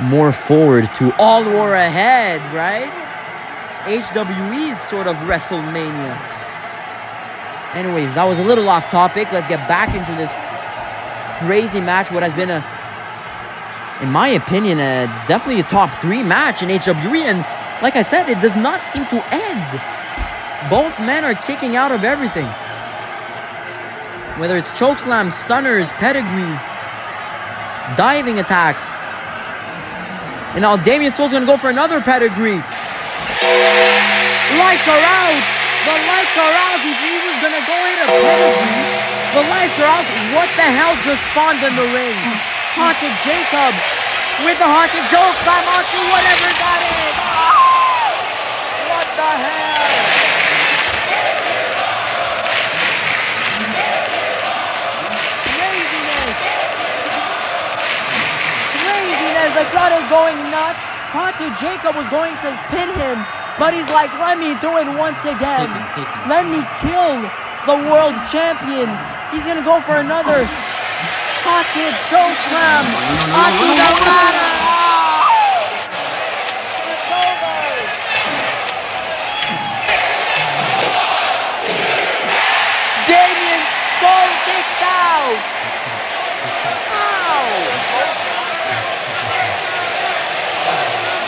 more forward to All War Ahead, right? HWE's sort of WrestleMania. Anyways, that was a little off topic. Let's get back into this crazy match. What has been in my opinion, definitely a top 3 match in HWE. And like I said, it does not seem to end. Both men are kicking out of everything. Whether it's chokeslams, stunners, pedigrees, diving attacks. And now Damien Skull's gonna go for another pedigree. Lights are out! The lights are out! He was gonna go in a pedigree. The lights are out. What the hell just spawned in the ring? Haunted Jacob with the haunted chokeslam onto whatever that is. Oh! What the hell? Craziness! The crowd is going nuts. Haunted Jacob was going to pin him, but he's like, let me do it once again. Let me kill the world champion. He's gonna go for another haunted chokeslam onto the ladder. It's over. Damien Skull kicks out. Ow!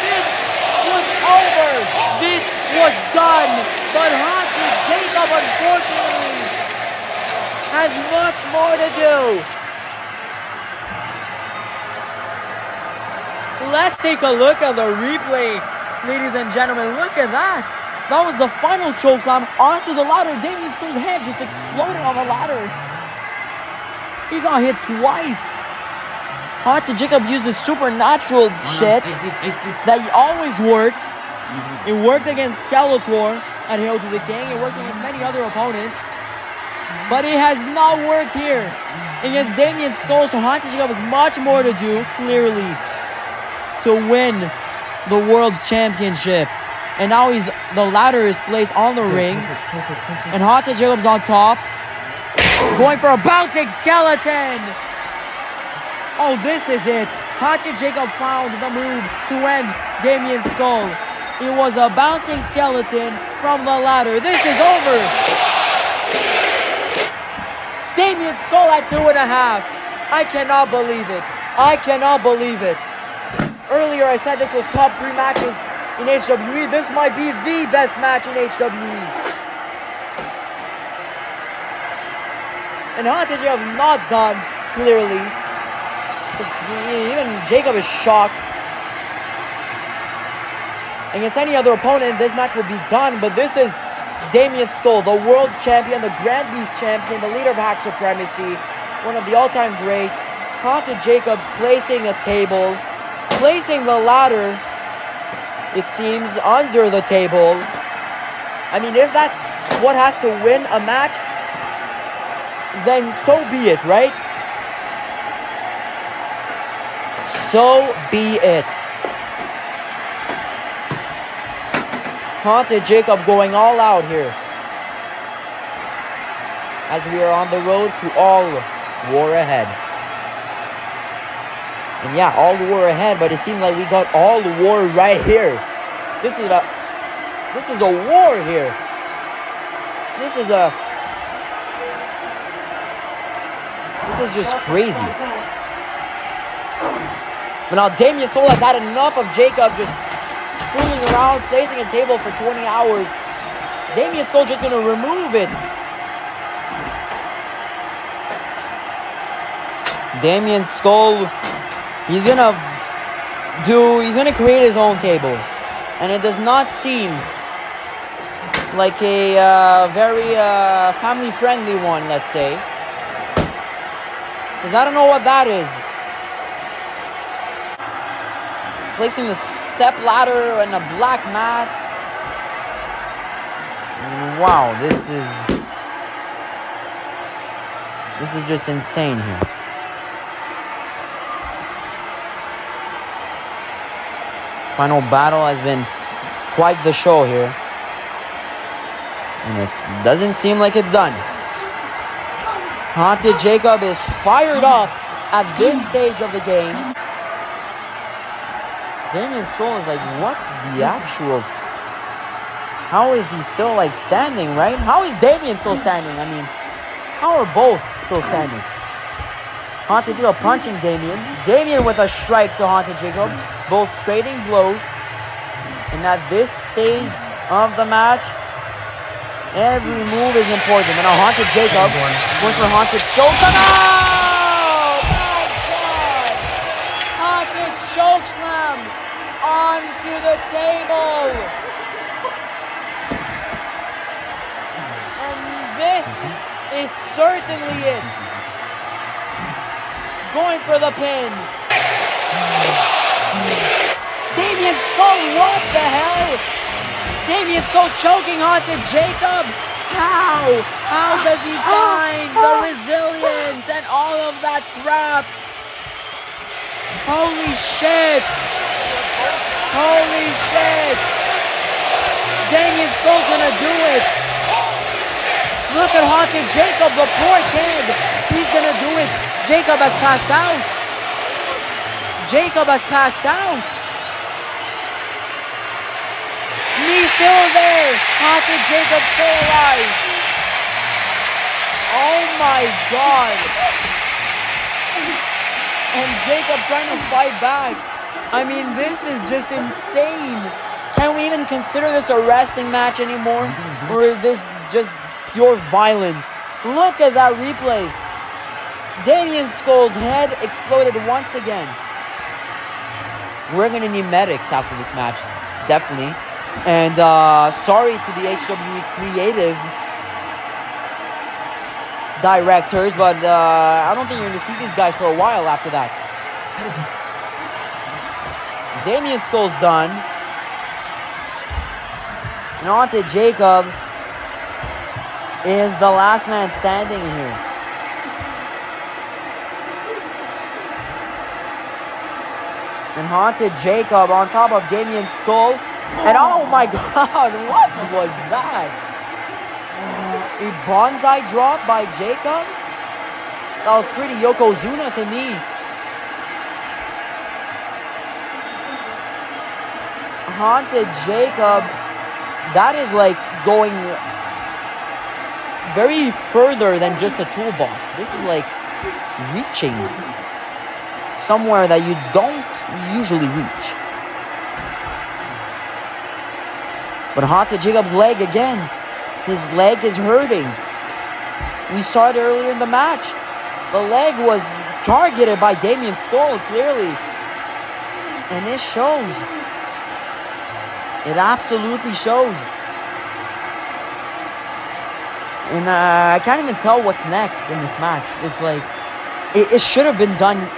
This was over. This was done. But Haunted Jacob, unfortunately, has much more to do. Let's take a look at the replay, ladies and gentlemen. Look at that. That was the final chokeslam onto the ladder. Damien Skull's head just exploded on the ladder. He got hit twice. Haunted Jacob uses supernatural shit that always works. It worked against Skeletor at Hail to the King. It worked against many other opponents. But it has not worked here against Damien Skull. So Haunted Jacob has much more to do, clearly, to win the World Championship. And now the ladder is placed on the ring. And Haunted Jacob's on top. Going for a bouncing skeleton. Oh, this is it. Haunted Jacob found the move to end Damien Skull. It was a bouncing skeleton from the ladder. This is over. Damien Skull at 2.5. I cannot believe it. I cannot believe it. Earlier I said this was top 3 matches in HWE. This might be the best match in HWE. And Haunted Jacob not done, clearly. Even Jacob is shocked. Against any other opponent, this match would be done, but this is Damien Skull, the world champion, the Grand Beast champion, the leader of Hack Supremacy, one of the all-time greats. Haunted Jacobs placing a table, placing the ladder, it seems, under the table. I mean, if that's what has to win a match, then so be it, right? So be it. Haunted Jacob going all out here as we are on the road to All War Ahead. And yeah, All War Ahead, but it seems like we got All War right here. This is a war here. This is just crazy. But now Damien Skull has had enough of Jacob just fooling around, placing a table for 20 hours. Damien Skull just gonna remove it. Damien Skull, he's gonna create his own table. And it does not seem like a very family-friendly one, let's say. Because I don't know what that is. Placing the step ladder and a black mat. Wow, this is just insane here. Final battle has been quite the show here. And it doesn't seem like it's done. Haunted Jacob is fired up at this stage of the game. Damien Skull is like, what the actual... How is he still like standing, right? How is Damien still standing? I mean, how are both still standing? Haunted Jacob punching Damien. Damien with a strike to Haunted Jacob. Both trading blows. And at this stage of the match, every move is important. And now Haunted Jacob going for Haunted Chokeslam. Oh my God! Haunted Chokeslam onto the table. And this is certainly it. Going for the pin. Damien Skull, what the hell? Damien Skull choking Haunted Jacob. How? How does he find the resilience and all of that crap? Holy shit. Holy shit. Damien Skull's gonna do it. Look at Haunted Jacob, the poor kid. He's gonna do it. Jacob has passed out. Jacob has passed out. He's still there. Haunted Jacob still alive. Oh my God. And Jacob trying to fight back. I mean, this is just insane. Can we even consider this a wrestling match anymore? Or is this just pure violence? Look at that replay. Damien Skull's head exploded once again. We're going to need medics after this match, definitely. And sorry to the HWE creative directors, but I don't think you're going to see these guys for a while after that. Damien Skull's done. And on to Jacob is the last man standing here. And Haunted Jacob on top of Damien Skull. And oh my God, what was that? A bonsai drop by Jacob? That was pretty Yokozuna to me. Haunted Jacob, that is like going very further than just a toolbox. This is like reaching somewhere that you don't usually reach. But Haunted Jacob's leg again. His leg is hurting. We saw it earlier in the match. The leg was targeted by Damien Skull, clearly. And it shows. It absolutely shows. And I can't even tell what's next in this match. It's like, it should have been done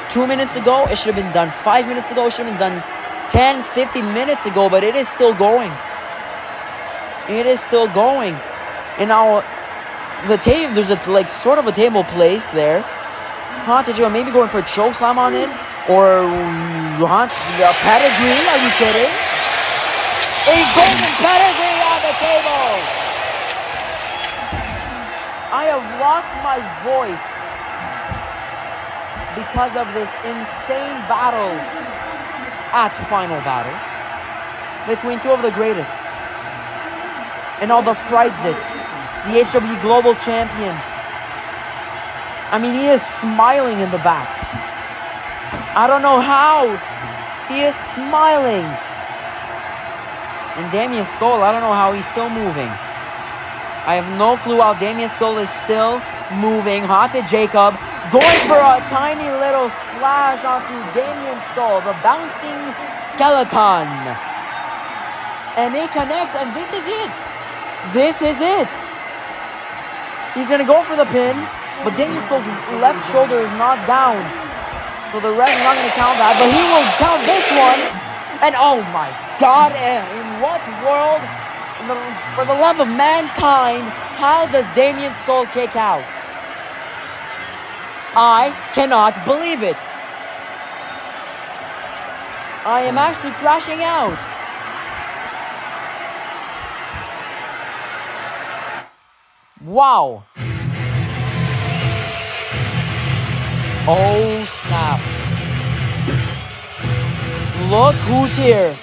2 minutes ago. It should have been done 5 minutes ago. It should have been done 10, 15 minutes ago. But it is still going. It is still going. And now, the table, there's a like sort of a table placed there. Haunted Jacob maybe going for a chokeslam on it. Or a pedigree. Are you kidding? A golden pedigree on the table. I have lost my voice because of this insane battle at Final Battle between two of the greatest. And all the frights it. The HWE Global Champion. I mean, he is smiling in the back. I don't know how. He is smiling. And Damien Skull, I don't know how he's still moving. I have no clue how Damien Skull is still moving. Haunted Jacob going for a tiny little splash onto Damien Skull. The bouncing skeleton. And they connect, and this is it. This is it. He's going to go for the pin. But Damien Skull's left shoulder is not down. So the ref is not going to count that. But he will count this one. And oh my God, in what world? For the love of mankind, how does Damien Skull kick out? I cannot believe it. I am actually crashing out. Wow. Oh snap. Look who's here.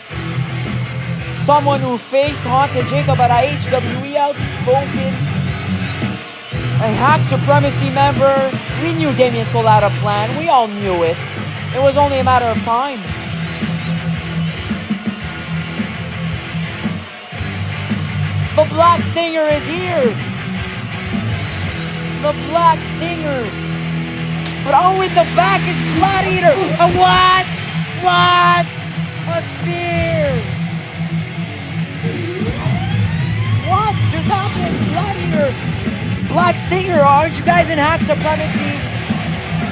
Someone who faced Haunted Jacob at HWE, outspoken. A Hack Supremacy member. We knew Damien Skull had a plan. We all knew it. It was only a matter of time. The Black Stinger is here. The Black Stinger. But oh, in the back is Gladiator. A what? What? A spear. What just happened? Gladiator. Black Stinger, aren't you guys in Hack Supremacy?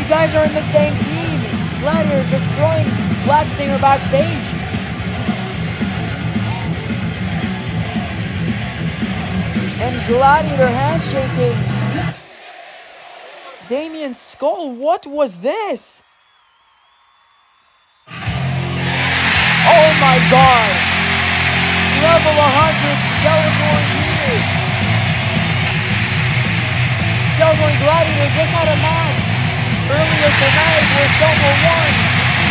You guys are in the same team. Gladiator just throwing Black Stinger backstage. And Gladiator handshaking. Damien Skull, what was this? Oh my God! Level 100 Skeletor here. Skeletor and Gladiator just had a match earlier tonight where Skeletor won.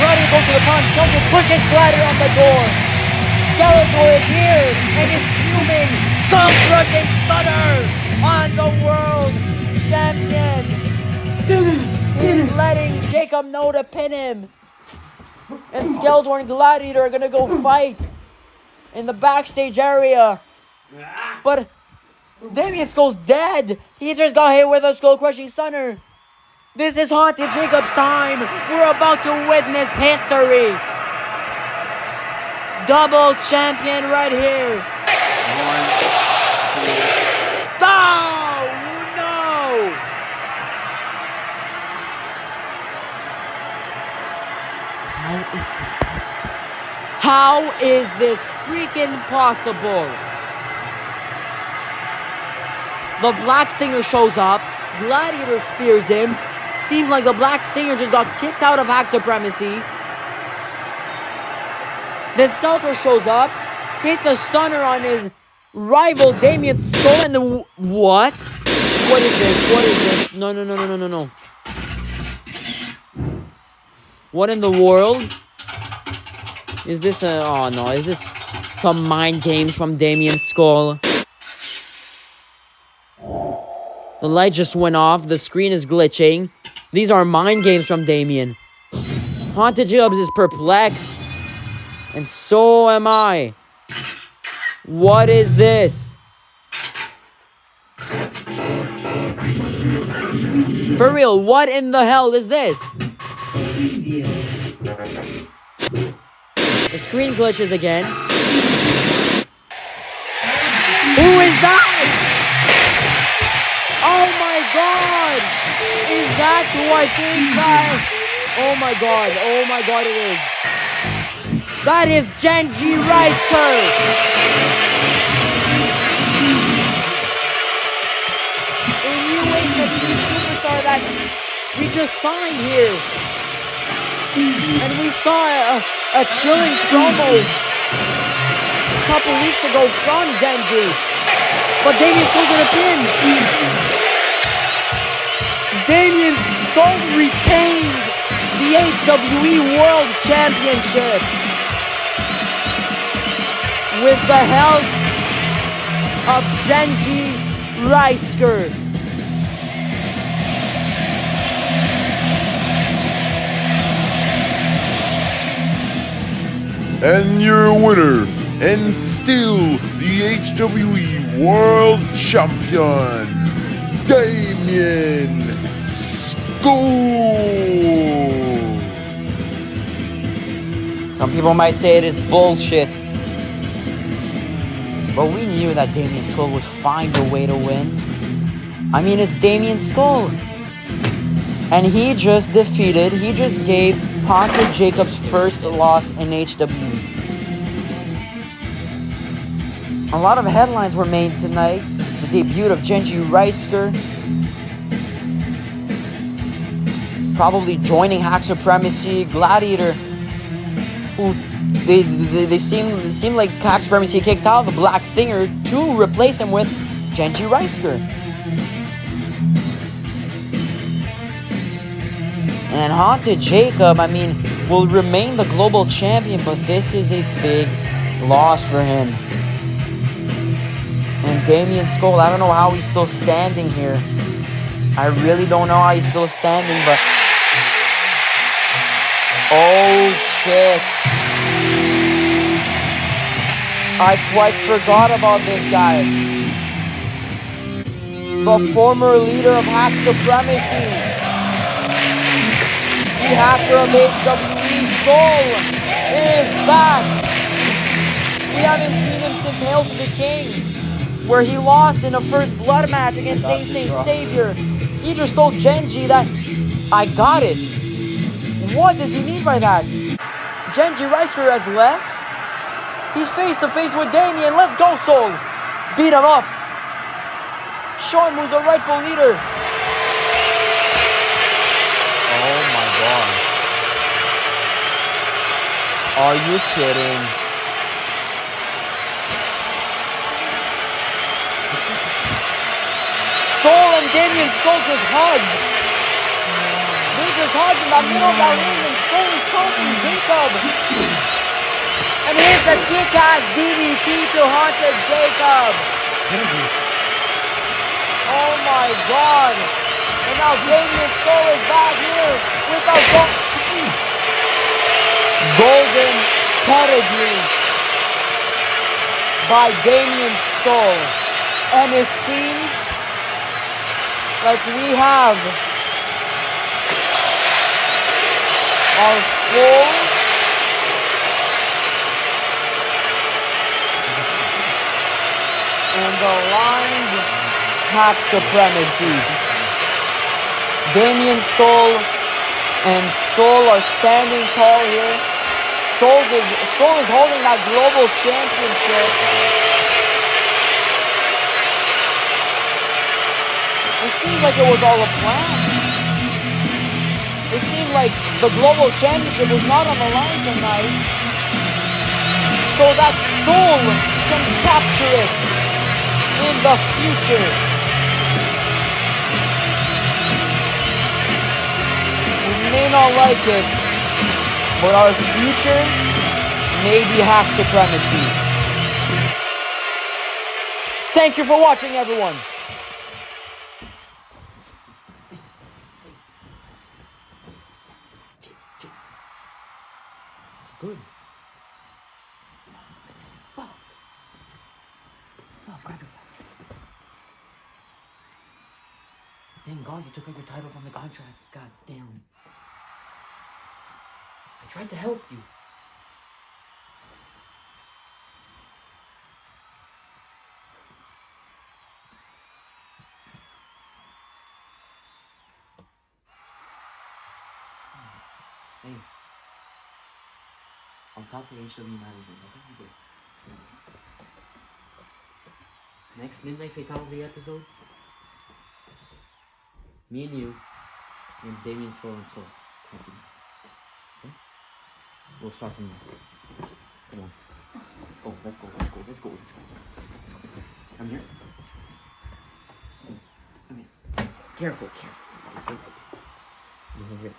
Gladiator goes to the punch. Skeletor pushes Gladiator on the door. Skeletor is here and is fuming. Skull crushing stunner on the world champion. He's letting Jacob know to pin him. And Skeletor and Gladiator are gonna go fight in the backstage area. But Damien Skull's dead. He just got hit with a skull crushing stunner. This is Haunted Jacob's time. We're about to witness history. Double champion right here. 1, 2. No! How is this possible? How is this freaking possible? The Black Stinger shows up. Gladiator spears him. Seems like the Black Stinger just got kicked out of Hack Supremacy. Then Skeletor shows up, hits a stunner on his rival Damien Skull, and the what? What is this? What is this? No. What in the world? Is this oh no, is this some mind games from Damien Skull? The light just went off, the screen is glitching. These are mind games from Damien. Haunted Jacobs is perplexed. And so am I. What is this? For real, what in the hell is this? The screen glitches again. Who is that? Oh my God! Is that who I think that? Oh my God, it is. That is Genji Reisker! A new HWE superstar that we just signed here. And we saw a chilling promo a couple weeks ago from Genji. But Damien Skull's in a pin. Damien Skull retains the HWE World Championship with the help of Genji Reisker. And your winner, and still the HWE World Champion, Damien Skull. Some people might say it is bullshit. But we knew that Damien Skull would find a way to win. I mean, it's Damien Skull. And he just gave Haunted Jacob's first loss in HWE. A lot of headlines were made tonight. The debut of Genji Reisker. Probably joining Hack Supremacy. Gladiator, who they seem like Hack Supremacy kicked out the Black Stinger to replace him with Genji Reisker. And Haunted Jacob, I mean, will remain the global champion, but this is a big loss for him. And Damien Skull, I don't know how he's still standing here. I really don't know how he's still standing, but... Oh, shit. I quite forgot about this guy. The former leader of Hack Supremacy. The hacker of HWE, Soul, is back. We haven't seen him since Hail to the King, where he lost in a first blood match against Saint Savior. He just told Genji that, I got it. What does he mean by that? Genji Reisker has left. He's face to face with Damien. Let's go, Soul. Beat him up. Show him who's the rightful leader. Oh my god. Are you kidding? Soul and Damien Skull just hugged. They just hugged in the middle of that ring, and Soul is taunting Jacob. And here's a kick-ass DDT to Haunted Jacob. Oh my god. And now Damien Skull is back here with a golden pedigree by Damien Skull. And it seems like we have our full and aligned Hack Supremacy. Damien Skull and Soul are standing tall here. Soul is holding that global championship. It seemed like it was all a plan. It seemed like the global championship was not on the line tonight, so that Soul can capture it in the future. We may not like it, but our future may be Hack Supremacy. Thank you for watching, everyone. Good. Fuck. Fuck, grab yourself. Thank God you took up your title from the contract. God damn. I tried to help you. Hey. I'll talk to HWE management. I think you did. Next Midnight Fatality episode, me and you against Damien Skull and Soul. Okay? We'll start from there. Come on. Let's go. Come here. Come here. Careful. Here.